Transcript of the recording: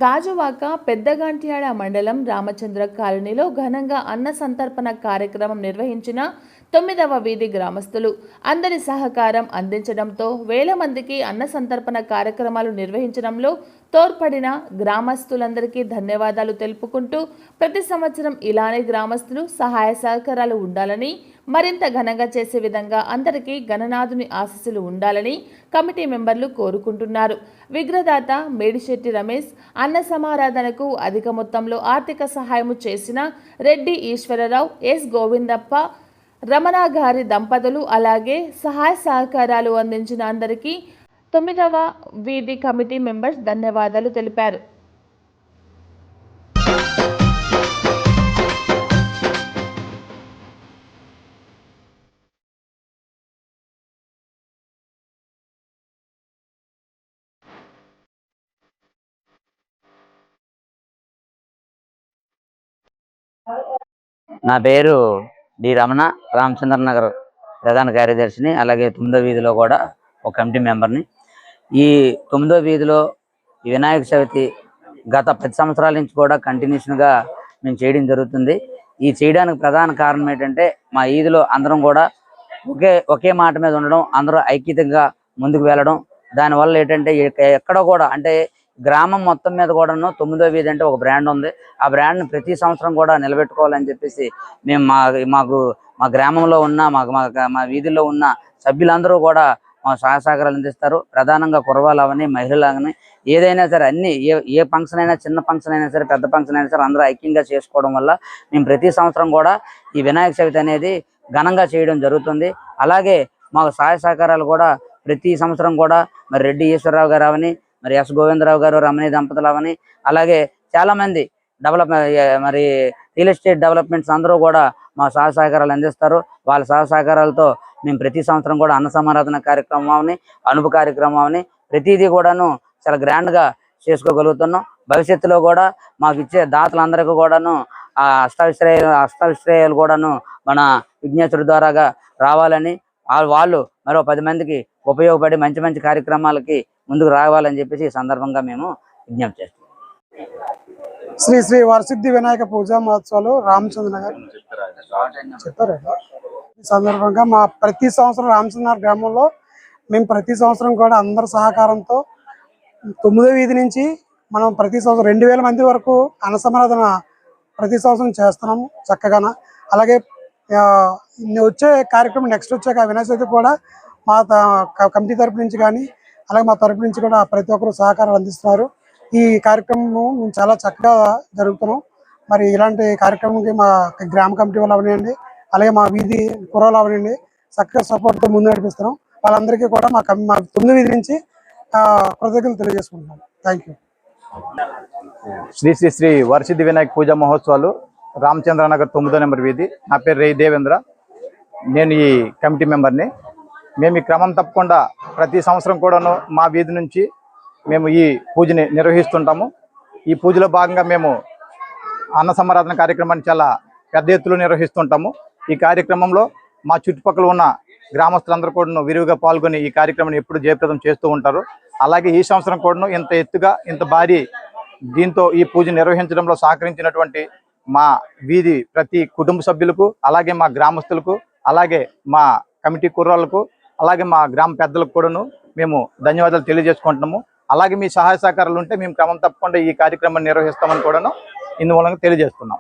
గాజువాక పెద్దగాంట్యాడ మండలం రామచంద్ర కాలనీలో ఘనంగా అన్న సంతర్పణ కార్యక్రమం నిర్వహించిన 9వ వీధి గ్రామస్తులు అందరి సహకారం అందించడంతో వేల మందికి అన్న సంతర్పణ కార్యక్రమాలు నిర్వహించడంలో తోడ్పడిన గ్రామస్తులందరికీ ధన్యవాదాలు తెలుపుకుంటూ ప్రతి సంవత్సరం ఇలానే గ్రామస్తులు సహాయ సహకారాలు ఉండాలని మరింత ఘనంగా చేసే విధంగా అందరికీ గణనాథుని ఆశీస్సులు ఉండాలని కమిటీ మెంబర్లు కోరుకుంటున్నారు. విగ్రహదాత మేడిశెట్టి రమేష్ అన్న సమారాధనకు అధిక మొత్తంలో ఆర్థిక సహాయం చేసిన రెడ్డి ఈశ్వరరావు, ఎస్ గోవిందప్ప, రమణ గారి దంపతులు అలాగే సహాయ సహకారాలు అందించిన అందరికీ 9వ వీధి కమిటీ మెంబర్స్ ధన్యవాదాలు తెలిపారు. నా పేరు డి రమణ, రామచంద్ర నగర్ ప్రధాన కార్యదర్శిని. అలాగే 9వ వీధిలో కూడా ఒక కమిటీ మెంబర్ని. ఈ 9వ వీధిలో ఈ వినాయక చవితి గత 10 సంవత్సరాల నుంచి కూడా కంటిన్యూషన్గా మేము చేయడం జరుగుతుంది. ఈ చేయడానికి ప్రధాన కారణం ఏంటంటే మా వీధిలో అందరం కూడా ఒకే మాట మీద ఉండడం, అందరూ ఐక్యతగా ముందుకు వెళ్ళడం. దానివల్ల ఏంటంటే ఎక్కడ కూడా అంటే గ్రామం మొత్తం మీద కూడాను 9వ వీధి అంటే ఒక బ్రాండ్ ఉంది. ఆ బ్రాండ్ని ప్రతి సంవత్సరం కూడా నిలబెట్టుకోవాలని చెప్పేసి మేము మా గ్రామంలో ఉన్న మా వీధిలో ఉన్న సభ్యులందరూ కూడా మా సహకారాలు అందిస్తారు. ప్రధానంగా కుర్రవాళ్ళు అవని, మహిళలు అవని, ఏదైనా సరే అన్ని ఏ ఫంక్షన్ అయినా, చిన్న ఫంక్షన్ అయినా సరే, పెద్ద ఫంక్షన్ అయినా సరే అందరూ ఐక్యంగా చేసుకోవడం వల్ల మేము ప్రతి సంవత్సరం కూడా ఈ వినాయక చవితి అనేది ఘనంగా చేయడం జరుగుతుంది. అలాగే మాకు సహాయ సహకారాలు కూడా ప్రతి సంవత్సరం కూడా మరి రెడ్డి ఈశ్వరరావు గారు అవని, మరి ఎస్ గోవిందరావు గారు, రమణి దంపతులు అవని, అలాగే చాలామంది మరి రియల్ ఎస్టేట్ డెవలప్మెంట్స్ అందరూ కూడా మా సహకారాలు అందిస్తారు. వాళ్ళ సహకారాలతో మేము ప్రతి సంవత్సరం కూడా అన్న సమారాధన కార్యక్రమం అవని, అనుపు కార్యక్రమం అవని ప్రతిదీ కూడాను చాలా గ్రాండ్గా చేసుకోగలుగుతున్నాం. భవిష్యత్తులో కూడా మాకు ఇచ్చే దాతలందరికీ కూడాను ఆ అష్టావిశ్రయాలు కూడాను మన విఘ్నేశ్వరుడి ద్వారాగా రావాలని, వాళ్ళు మరో 10 మందికి ఉపయోగపడి మంచి మంచి కార్యక్రమాలకి ముందుకు రావాలని చెప్పేసి ఈ సందర్భంగా మేము విజ్ఞప్తి చేస్తాం. శ్రీ శ్రీ వరసిద్ధి వినాయక పూజా మహోత్సవాలు రామచంద్ర నగర్ చెప్పారు. ఈ సందర్భంగా మా ప్రతి సంవత్సరం రామచంద్ర నగర్ గ్రామంలో మేము ప్రతి సంవత్సరం కూడా అందరి సహకారంతో 9వ వీధి నుంచి మనం ప్రతి సంవత్సరం 2000 మంది వరకు అన్న సమారాధన ప్రతి సంవత్సరం చేస్తున్నాము చక్కగా. అలాగే వచ్చే కార్యక్రమం నెక్స్ట్ వచ్చే వినాయక చవితి కూడా మా కమిటీ తరపు నుంచి కానీ అలాగే మా తరపు నుంచి కూడా ప్రతి ఒక్కరు సహకారాలు అందిస్తున్నారు. ఈ కార్యక్రమం మేము చాలా చక్కగా జరుగుతున్నాం. మరి ఇలాంటి కార్యక్రమంకి మా గ్రామ కమిటీ వాళ్ళు అవనండి, అలాగే మా వీధి కుర్రలు అవనండి చక్కగా సపోర్ట్తో ముందు నడిపిస్తున్నాం. వాళ్ళందరికీ కూడా మా 9వ వీధి నుంచి కృతజ్ఞతలు తెలియజేసుకుంటున్నాం. Thank you. శ్రీ శ్రీ శ్రీ వరసిద్ధి వినాయక పూజా మహోత్సవాలు రామచంద్ర నగర్ 9వ నెంబర్ వీధి. నా పేరు రే దేవేంద్ర, నేను ఈ కమిటీ మెంబర్ని. మేము ఈ క్రమం తప్పకుండా ప్రతి సంవత్సరం కూడాను మా వీధి నుంచి మేము ఈ పూజని నిర్వహిస్తుంటాము. ఈ పూజలో భాగంగా మేము అన్న సమారాధన కార్యక్రమాన్ని చాలా పెద్ద ఎత్తులో నిర్వహిస్తుంటాము. ఈ కార్యక్రమంలో మా చుట్టుపక్కల ఉన్న గ్రామస్తులందరూ కూడా విరివిగా పాల్గొని ఈ కార్యక్రమాన్ని ఎప్పుడు జయప్రదం చేస్తూ ఉంటారు. అలాగే ఈ సంవత్సరం కూడా ఇంత ఎత్తుగా ఇంత భారీ దీంతో ఈ పూజ నిర్వహించడంలో సహకరించినటువంటి మా వీధి ప్రతి కుటుంబ సభ్యులకు, అలాగే మా గ్రామస్తులకు, అలాగే మా కమిటీ కుర్రాళ్ళకు, అలాగే మా గ్రామ పెద్దలకు కూడాను మేము ధన్యవాదాలు తెలియజేసుకుంటున్నాము. అలాగే మీ సహాయ సహకారాలు ఉంటే మేము క్రమం తప్పకుండా ఈ కార్యక్రమాన్ని నిర్వహిస్తామని కూడాను ఇందుమూలంగా తెలియజేస్తున్నాం.